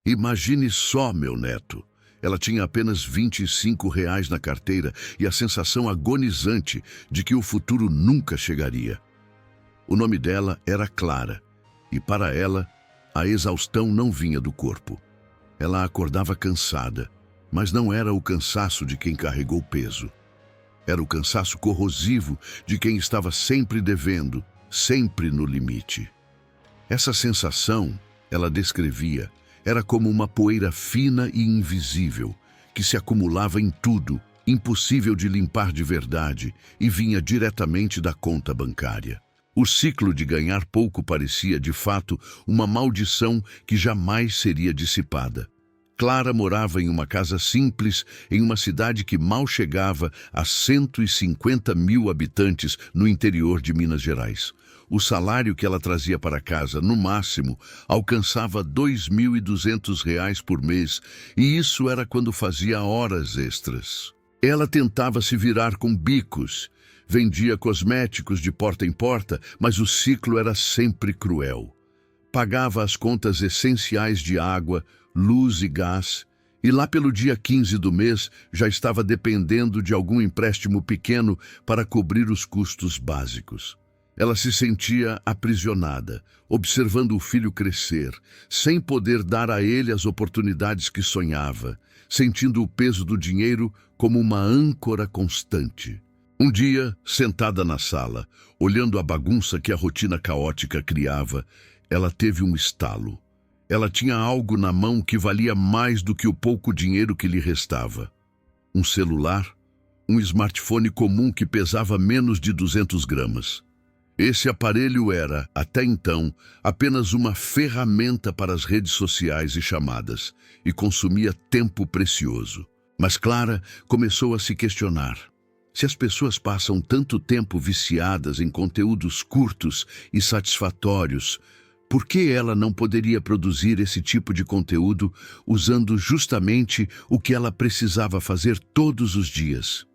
Imagine só, meu neto. Ela tinha apenas R$ 25 na carteira e a sensação agonizante de que o futuro nunca chegaria. O nome dela era Clara, e para ela, a exaustão não vinha do corpo. Ela acordava cansada, mas não era o cansaço de quem carregou peso. Era o cansaço corrosivo de quem estava sempre devendo, sempre no limite. Essa sensação, ela descrevia, era como uma poeira fina e invisível, que se acumulava em tudo, impossível de limpar de verdade, e vinha diretamente da conta bancária. O ciclo de ganhar pouco parecia, de fato, uma maldição que jamais seria dissipada. Clara morava em uma casa simples, em uma cidade que mal chegava a 150 mil habitantes no interior de Minas Gerais. O salário que ela trazia para casa, no máximo, alcançava R$ 2.200 por mês, e isso era quando fazia horas extras. Ela tentava se virar com bicos, vendia cosméticos de porta em porta, mas o ciclo era sempre cruel. Pagava as contas essenciais de água, luz e gás, e lá pelo dia 15 do mês já estava dependendo de algum empréstimo pequeno para cobrir os custos básicos. Ela se sentia aprisionada, observando o filho crescer, sem poder dar a ele as oportunidades que sonhava, sentindo o peso do dinheiro como uma âncora constante. Um dia, sentada na sala, olhando a bagunça que a rotina caótica criava, ela teve um estalo. Ela tinha algo na mão que valia mais do que o pouco dinheiro que lhe restava. Um celular, um smartphone comum que pesava menos de 200 gramas. Esse aparelho era, até então, apenas uma ferramenta para as redes sociais e chamadas, e consumia tempo precioso. Mas Clara começou a se questionar. Se as pessoas passam tanto tempo viciadas em conteúdos curtos e satisfatórios, por que ela não poderia produzir esse tipo de conteúdo usando justamente o que ela precisava fazer todos os dias?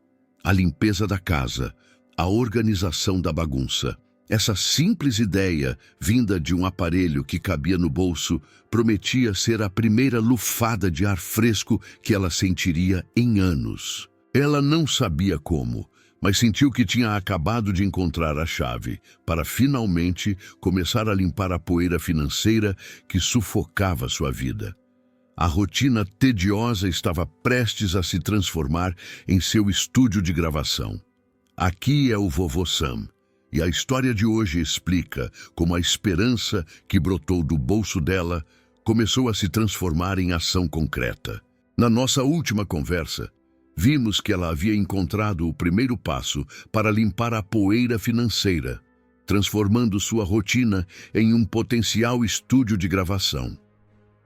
A limpeza da casa, a organização da bagunça. Essa simples ideia, vinda de um aparelho que cabia no bolso, prometia ser a primeira lufada de ar fresco que ela sentiria em anos. Ela não sabia como, mas sentiu que tinha acabado de encontrar a chave para finalmente começar a limpar a poeira financeira que sufocava sua vida. A rotina tediosa estava prestes a se transformar em seu estúdio de gravação. Aqui é o Vovô Sam. E a história de hoje explica como a esperança que brotou do bolso dela começou a se transformar em ação concreta. Na nossa última conversa, vimos que ela havia encontrado o primeiro passo para limpar a poeira financeira, transformando sua rotina em um potencial estúdio de gravação.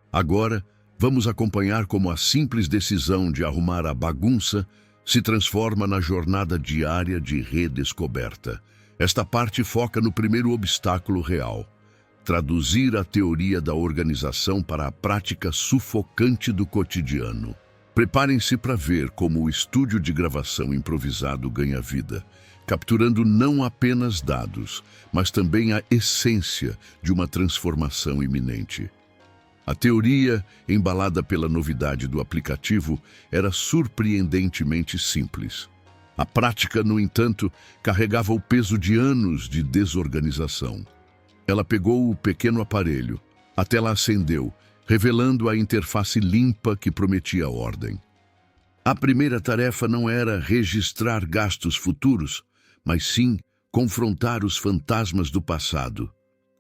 Agora, vamos acompanhar como a simples decisão de arrumar a bagunça se transforma na jornada diária de redescoberta. Esta parte foca no primeiro obstáculo real: traduzir a teoria da organização para a prática sufocante do cotidiano. Preparem-se para ver como o estúdio de gravação improvisado ganha vida, capturando não apenas dados, mas também a essência de uma transformação iminente. A teoria, embalada pela novidade do aplicativo, era surpreendentemente simples. A prática, no entanto, carregava o peso de anos de desorganização. Ela pegou o pequeno aparelho, a tela acendeu, revelando a interface limpa que prometia ordem. A primeira tarefa não era registrar gastos futuros, mas sim confrontar os fantasmas do passado,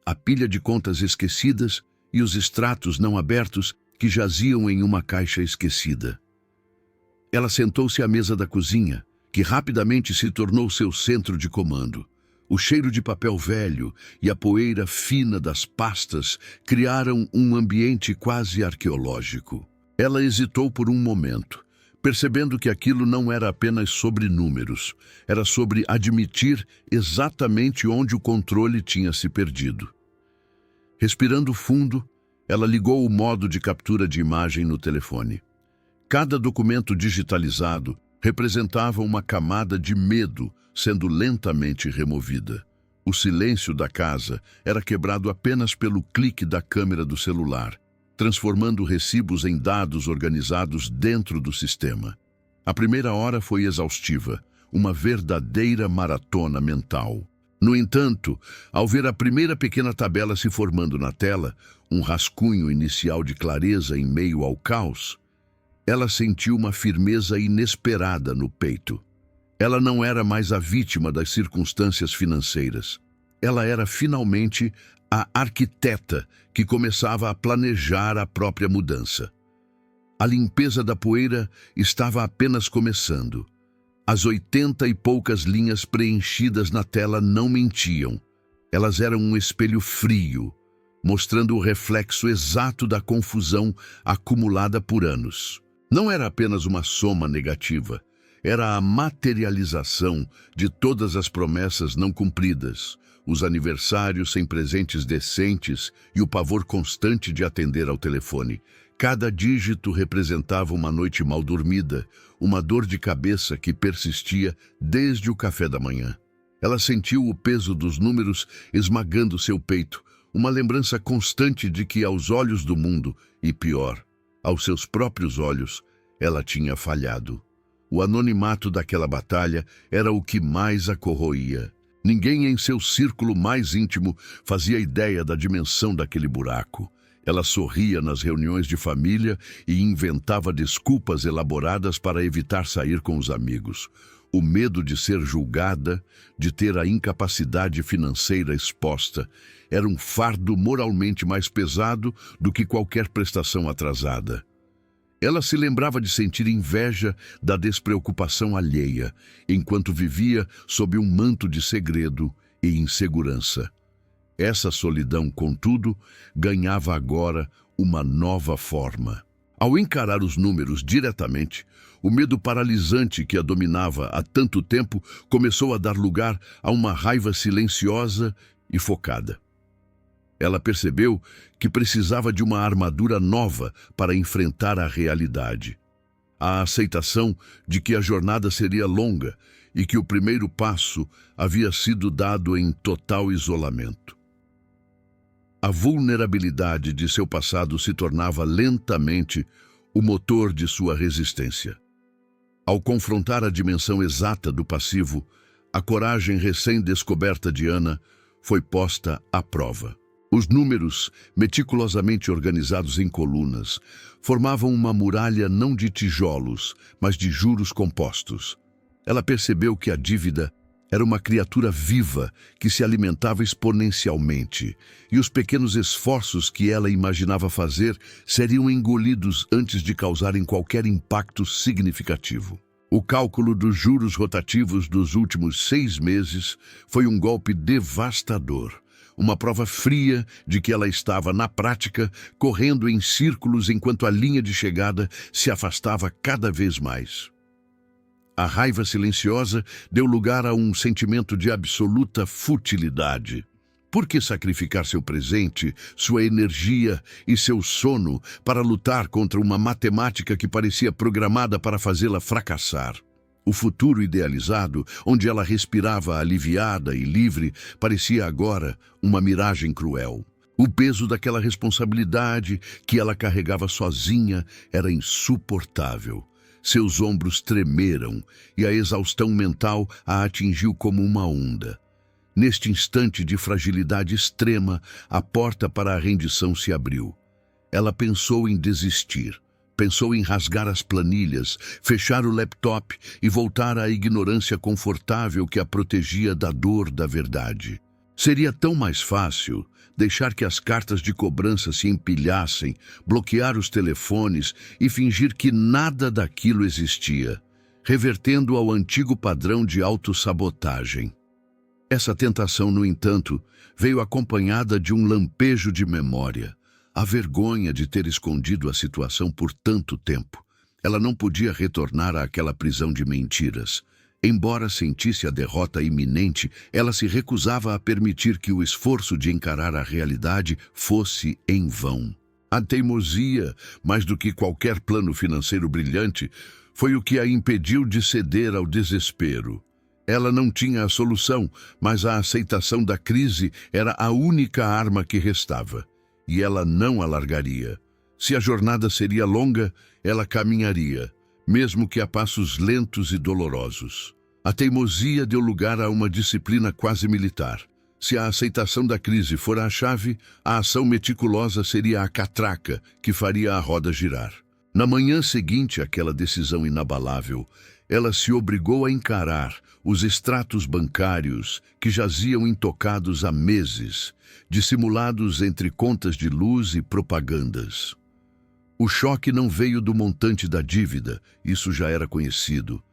a pilha de contas esquecidas e os extratos não abertos que jaziam em uma caixa esquecida. Ela sentou-se à mesa da cozinha, que rapidamente se tornou seu centro de comando. O cheiro de papel velho e a poeira fina das pastas criaram um ambiente quase arqueológico. Ela hesitou por um momento, percebendo que aquilo não era apenas sobre números, era sobre admitir exatamente onde o controle tinha se perdido. Respirando fundo, ela ligou o modo de captura de imagem no telefone. Cada documento digitalizado representava uma camada de medo sendo lentamente removida. O silêncio da casa era quebrado apenas pelo clique da câmera do celular, transformando recibos em dados organizados dentro do sistema. A primeira hora foi exaustiva, uma verdadeira maratona mental. No entanto, ao ver a primeira pequena tabela se formando na tela, um rascunho inicial de clareza em meio ao caos, ela sentiu uma firmeza inesperada no peito. Ela não era mais a vítima das circunstâncias financeiras. Ela era finalmente a arquiteta que começava a planejar a própria mudança. A limpeza da poeira estava apenas começando. As 80 e poucas linhas preenchidas na tela não mentiam. Elas eram um espelho frio, mostrando o reflexo exato da confusão acumulada por anos. Não era apenas uma soma negativa, era a materialização de todas as promessas não cumpridas, os aniversários sem presentes decentes e o pavor constante de atender ao telefone. Cada dígito representava uma noite mal dormida, uma dor de cabeça que persistia desde o café da manhã. Ela sentiu o peso dos números esmagando seu peito, uma lembrança constante de que, aos olhos do mundo, e pior, aos seus próprios olhos, ela tinha falhado. O anonimato daquela batalha era o que mais a corroía. Ninguém em seu círculo mais íntimo fazia ideia da dimensão daquele buraco. Ela sorria nas reuniões de família e inventava desculpas elaboradas para evitar sair com os amigos. O medo de ser julgada, de ter a incapacidade financeira exposta, era um fardo moralmente mais pesado do que qualquer prestação atrasada. Ela se lembrava de sentir inveja da despreocupação alheia, enquanto vivia sob um manto de segredo e insegurança. Essa solidão, contudo, ganhava agora uma nova forma. Ao encarar os números diretamente, o medo paralisante que a dominava há tanto tempo começou a dar lugar a uma raiva silenciosa e focada. Ela percebeu que precisava de uma armadura nova para enfrentar a realidade. A aceitação de que a jornada seria longa e que o primeiro passo havia sido dado em total isolamento. A vulnerabilidade de seu passado se tornava lentamente o motor de sua resistência. Ao confrontar a dimensão exata do passivo, a coragem recém-descoberta de Ana foi posta à prova. Os números, meticulosamente organizados em colunas, formavam uma muralha não de tijolos, mas de juros compostos. Ela percebeu que a dívida era uma criatura viva que se alimentava exponencialmente, e os pequenos esforços que ela imaginava fazer seriam engolidos antes de causarem qualquer impacto significativo. O cálculo dos juros rotativos dos últimos 6 meses foi um golpe devastador. Uma prova fria de que ela estava, na prática, correndo em círculos enquanto a linha de chegada se afastava cada vez mais. A raiva silenciosa deu lugar a um sentimento de absoluta futilidade. Por que sacrificar seu presente, sua energia e seu sono para lutar contra uma matemática que parecia programada para fazê-la fracassar? O futuro idealizado, onde ela respirava aliviada e livre, parecia agora uma miragem cruel. O peso daquela responsabilidade que ela carregava sozinha era insuportável. Seus ombros tremeram e a exaustão mental a atingiu como uma onda. Neste instante de fragilidade extrema, a porta para a rendição se abriu. Ela pensou em desistir. Pensou em rasgar as planilhas, fechar o laptop e voltar à ignorância confortável que a protegia da dor da verdade. Seria tão mais fácil deixar que as cartas de cobrança se empilhassem, bloquear os telefones e fingir que nada daquilo existia, revertendo ao antigo padrão de autossabotagem. Essa tentação, no entanto, veio acompanhada de um lampejo de memória. A vergonha de ter escondido a situação por tanto tempo. Ela não podia retornar àquela prisão de mentiras. Embora sentisse a derrota iminente, ela se recusava a permitir que o esforço de encarar a realidade fosse em vão. A teimosia, mais do que qualquer plano financeiro brilhante, foi o que a impediu de ceder ao desespero. Ela não tinha a solução, mas a aceitação da crise era a única arma que restava. E ela não a largaria. Se a jornada seria longa, ela caminharia, mesmo que a passos lentos e dolorosos. A teimosia deu lugar a uma disciplina quase militar. Se a aceitação da crise for a chave, a ação meticulosa seria a catraca que faria a roda girar. Na manhã seguinte àquela decisão inabalável, ela se obrigou a encarar os extratos bancários que jaziam intocados há meses, dissimulados entre contas de luz e propagandas. O choque não veio do montante da dívida, isso já era conhecido,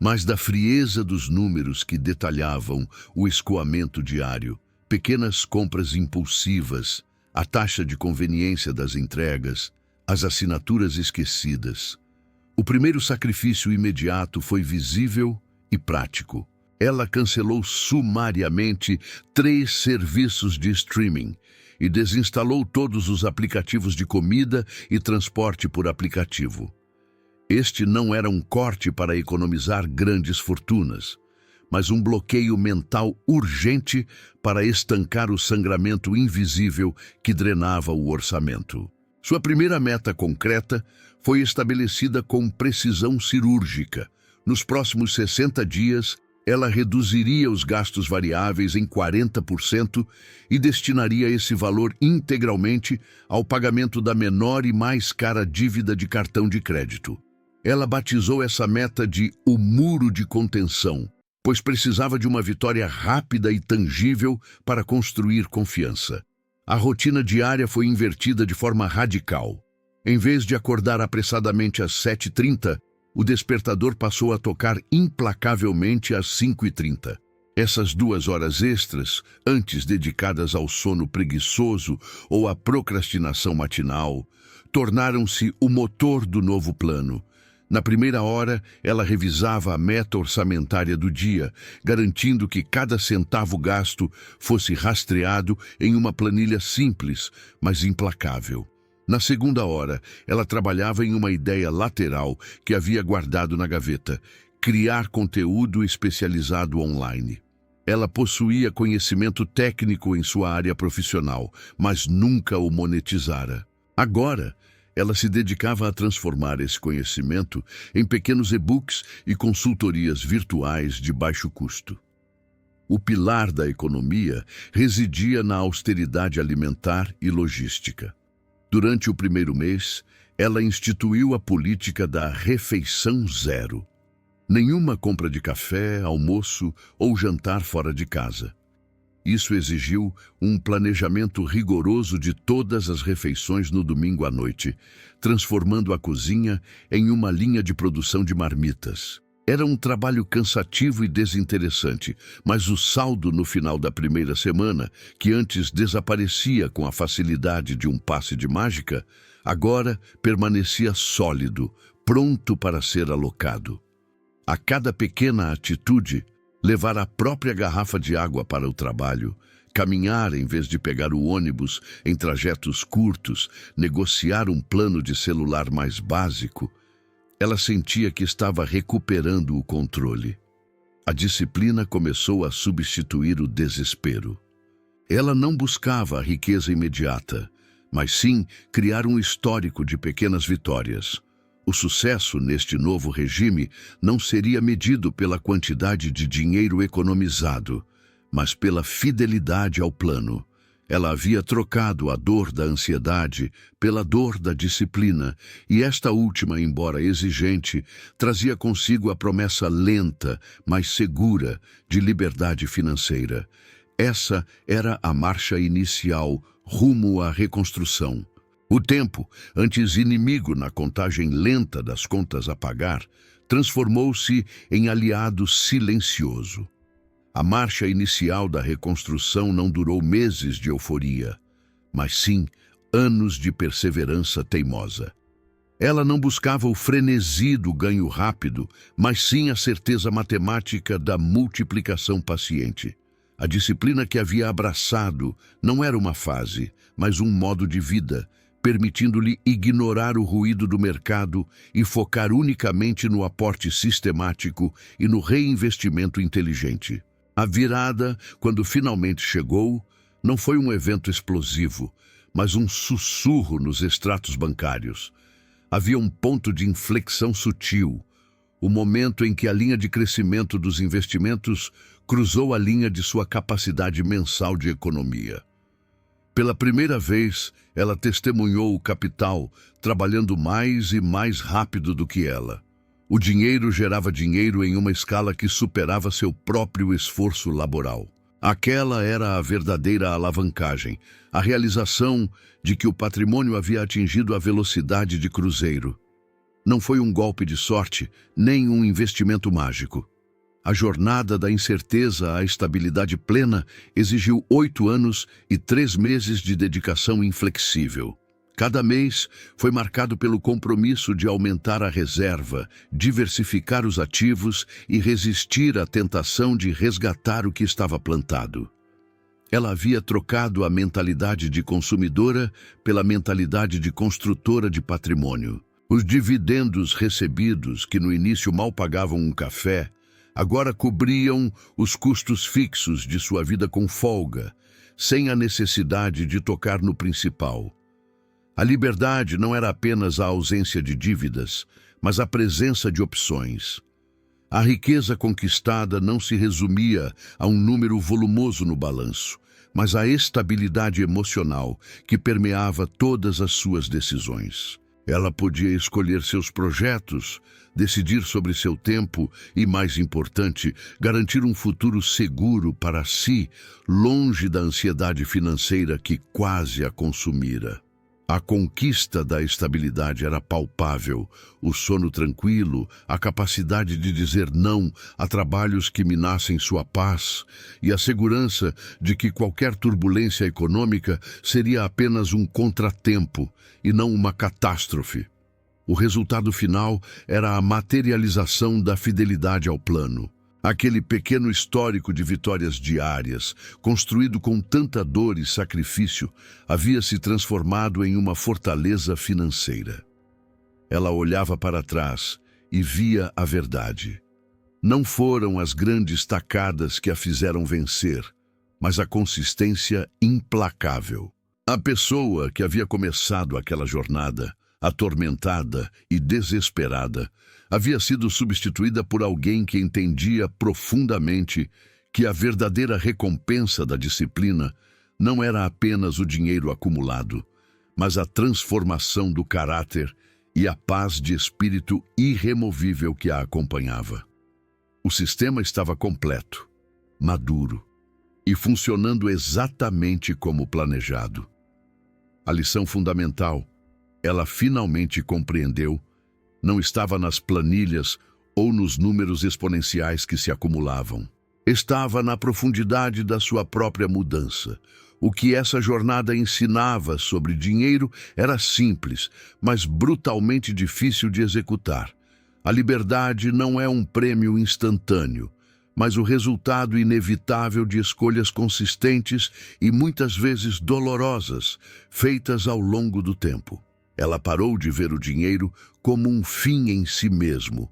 mas da frieza dos números que detalhavam o escoamento diário, pequenas compras impulsivas, a taxa de conveniência das entregas, as assinaturas esquecidas. O primeiro sacrifício imediato foi visível e prático. Ela cancelou sumariamente 3 serviços de streaming e desinstalou todos os aplicativos de comida e transporte por aplicativo. Este não era um corte para economizar grandes fortunas, mas um bloqueio mental urgente para estancar o sangramento invisível que drenava o orçamento. Sua primeira meta concreta foi estabelecida com precisão cirúrgica. Nos próximos 60 dias, ela reduziria os gastos variáveis em 40% e destinaria esse valor integralmente ao pagamento da menor e mais cara dívida de cartão de crédito. Ela batizou essa meta de o muro de contenção, pois precisava de uma vitória rápida e tangível para construir confiança. A rotina diária foi invertida de forma radical. Em vez de acordar apressadamente às 7h30, o despertador passou a tocar implacavelmente às 5h30. Essas 2 horas extras, antes dedicadas ao sono preguiçoso ou à procrastinação matinal, tornaram-se o motor do novo plano. Na primeira hora, ela revisava a meta orçamentária do dia, garantindo que cada centavo gasto fosse rastreado em uma planilha simples, mas implacável. Na segunda hora, ela trabalhava em uma ideia lateral que havia guardado na gaveta: criar conteúdo especializado online. Ela possuía conhecimento técnico em sua área profissional, mas nunca o monetizara. Agora, ela se dedicava a transformar esse conhecimento em pequenos e-books e consultorias virtuais de baixo custo. O pilar da economia residia na austeridade alimentar e logística. Durante o primeiro mês, ela instituiu a política da refeição zero. Nenhuma compra de café, almoço ou jantar fora de casa. Isso exigiu um planejamento rigoroso de todas as refeições no domingo à noite, transformando a cozinha em uma linha de produção de marmitas. Era um trabalho cansativo e desinteressante, mas o saldo no final da primeira semana, que antes desaparecia com a facilidade de um passe de mágica, agora permanecia sólido, pronto para ser alocado. A cada pequena atitude, levar a própria garrafa de água para o trabalho, caminhar em vez de pegar o ônibus em trajetos curtos, negociar um plano de celular mais básico, ela sentia que estava recuperando o controle. A disciplina começou a substituir o desespero. Ela não buscava a riqueza imediata, mas sim criar um histórico de pequenas vitórias. O sucesso neste novo regime não seria medido pela quantidade de dinheiro economizado, mas pela fidelidade ao plano. Ela havia trocado a dor da ansiedade pela dor da disciplina, e esta última, embora exigente, trazia consigo a promessa lenta, mas segura, de liberdade financeira. Essa era a marcha inicial rumo à reconstrução. O tempo, antes inimigo na contagem lenta das contas a pagar, transformou-se em aliado silencioso. A marcha inicial da reconstrução não durou meses de euforia, mas sim anos de perseverança teimosa. Ela não buscava o frenesi do ganho rápido, mas sim a certeza matemática da multiplicação paciente. A disciplina que havia abraçado não era uma fase, mas um modo de vida, permitindo-lhe ignorar o ruído do mercado e focar unicamente no aporte sistemático e no reinvestimento inteligente. A virada, quando finalmente chegou, não foi um evento explosivo, mas um sussurro nos extratos bancários. Havia um ponto de inflexão sutil, o momento em que a linha de crescimento dos investimentos cruzou a linha de sua capacidade mensal de economia. Pela primeira vez, ela testemunhou o capital trabalhando mais e mais rápido do que ela. O dinheiro gerava dinheiro em uma escala que superava seu próprio esforço laboral. Aquela era a verdadeira alavancagem, a realização de que o patrimônio havia atingido a velocidade de cruzeiro. Não foi um golpe de sorte, nem um investimento mágico. A jornada da incerteza à estabilidade plena exigiu 8 anos e 3 meses de dedicação inflexível. Cada mês foi marcado pelo compromisso de aumentar a reserva, diversificar os ativos e resistir à tentação de resgatar o que estava plantado. Ela havia trocado a mentalidade de consumidora pela mentalidade de construtora de patrimônio. Os dividendos recebidos, que no início mal pagavam um café, agora cobriam os custos fixos de sua vida com folga, sem a necessidade de tocar no principal. A liberdade não era apenas a ausência de dívidas, mas a presença de opções. A riqueza conquistada não se resumia a um número volumoso no balanço, mas à estabilidade emocional que permeava todas as suas decisões. Ela podia escolher seus projetos, decidir sobre seu tempo e, mais importante, garantir um futuro seguro para si, longe da ansiedade financeira que quase a consumira. A conquista da estabilidade era palpável, o sono tranquilo, a capacidade de dizer não a trabalhos que minassem sua paz e a segurança de que qualquer turbulência econômica seria apenas um contratempo e não uma catástrofe. O resultado final era a materialização da fidelidade ao plano. Aquele pequeno histórico de vitórias diárias, construído com tanta dor e sacrifício, havia se transformado em uma fortaleza financeira. Ela olhava para trás e via a verdade. Não foram as grandes tacadas que a fizeram vencer, mas a consistência implacável. A pessoa que havia começado aquela jornada, atormentada e desesperada, havia sido substituída por alguém que entendia profundamente que a verdadeira recompensa da disciplina não era apenas o dinheiro acumulado, mas a transformação do caráter e a paz de espírito irremovível que a acompanhava. O sistema estava completo, maduro e funcionando exatamente como planejado. A lição fundamental, ela finalmente compreendeu, não estava nas planilhas ou nos números exponenciais que se acumulavam. Estava na profundidade da sua própria mudança. O que essa jornada ensinava sobre dinheiro era simples, mas brutalmente difícil de executar. A liberdade não é um prêmio instantâneo, mas o resultado inevitável de escolhas consistentes e muitas vezes dolorosas, feitas ao longo do tempo. Ela parou de ver o dinheiro como um fim em si mesmo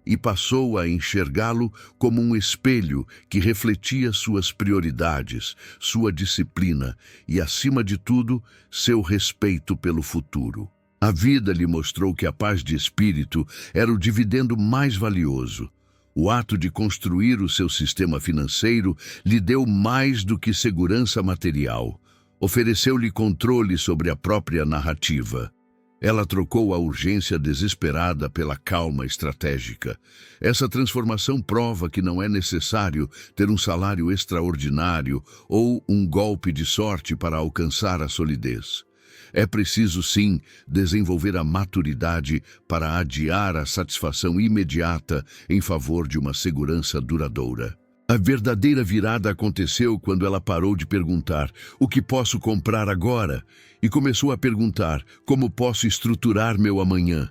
e passou a enxergá-lo como um espelho que refletia suas prioridades, sua disciplina e, acima de tudo, seu respeito pelo futuro. A vida lhe mostrou que a paz de espírito era o dividendo mais valioso. O ato de construir o seu sistema financeiro lhe deu mais do que segurança material. Ofereceu-lhe controle sobre a própria narrativa. Ela trocou a urgência desesperada pela calma estratégica. Essa transformação prova que não é necessário ter um salário extraordinário ou um golpe de sorte para alcançar a solidez. É preciso, sim, desenvolver a maturidade para adiar a satisfação imediata em favor de uma segurança duradoura. A verdadeira virada aconteceu quando ela parou de perguntar o que posso comprar agora e começou a perguntar como posso estruturar meu amanhã.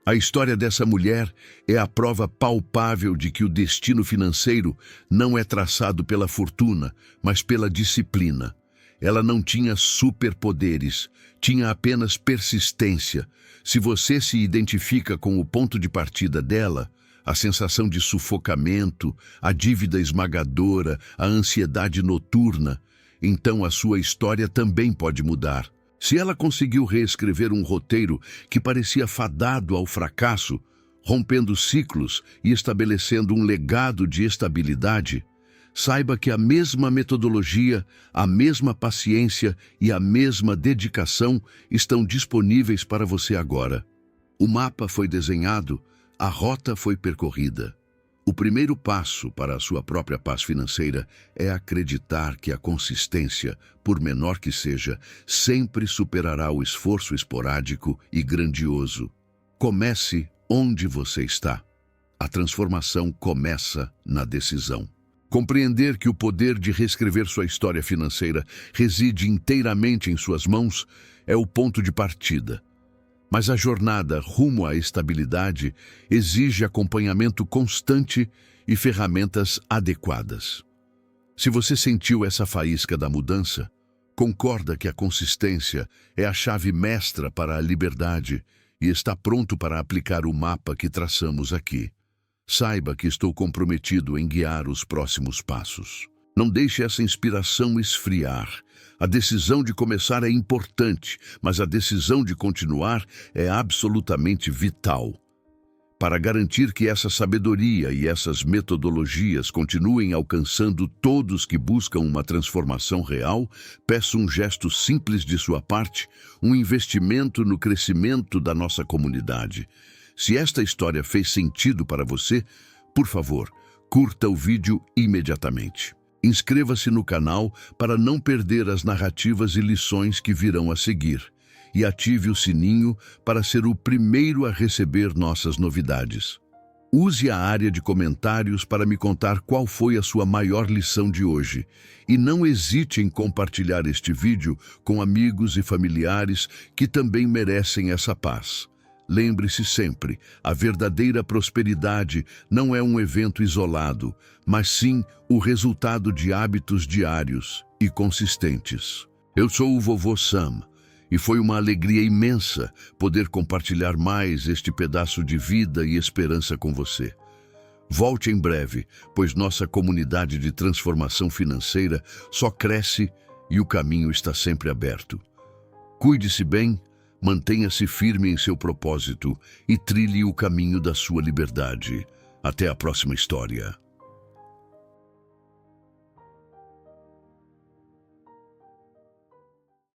A história dessa mulher é a prova palpável de que o destino financeiro não é traçado pela fortuna, mas pela disciplina. Ela não tinha superpoderes, tinha apenas persistência. Se você se identifica com o ponto de partida dela, a sensação de sufocamento, a dívida esmagadora, a ansiedade noturna, então a sua história também pode mudar. Se ela conseguiu reescrever um roteiro que parecia fadado ao fracasso, rompendo ciclos e estabelecendo um legado de estabilidade, saiba que a mesma metodologia, a mesma paciência e a mesma dedicação estão disponíveis para você agora. O mapa foi desenhado, a rota foi percorrida. O primeiro passo para a sua própria paz financeira é acreditar que a consistência, por menor que seja, sempre superará o esforço esporádico e grandioso. Comece onde você está. A transformação começa na decisão. Compreender que o poder de reescrever sua história financeira reside inteiramente em suas mãos é o ponto de partida. Mas a jornada rumo à estabilidade exige acompanhamento constante e ferramentas adequadas. Se você sentiu essa faísca da mudança, concorda que a consistência é a chave mestra para a liberdade e está pronto para aplicar o mapa que traçamos aqui. Saiba que estou comprometido em guiar os próximos passos. Não deixe essa inspiração esfriar. A decisão de começar é importante, mas a decisão de continuar é absolutamente vital. Para garantir que essa sabedoria e essas metodologias continuem alcançando todos que buscam uma transformação real, peço um gesto simples de sua parte, um investimento no crescimento da nossa comunidade. Se esta história fez sentido para você, por favor, curta o vídeo imediatamente. Inscreva-se no canal para não perder as narrativas e lições que virão a seguir. E ative o sininho para ser o primeiro a receber nossas novidades. Use a área de comentários para me contar qual foi a sua maior lição de hoje. E não hesite em compartilhar este vídeo com amigos e familiares que também merecem essa paz. Lembre-se sempre, a verdadeira prosperidade não é um evento isolado, mas sim o resultado de hábitos diários e consistentes. Eu sou o Vovô Sam, e foi uma alegria imensa poder compartilhar mais este pedaço de vida e esperança com você. Volte em breve, pois nossa comunidade de transformação financeira só cresce e o caminho está sempre aberto. Cuide-se bem, mantenha-se firme em seu propósito e trilhe o caminho da sua liberdade. Até a próxima história.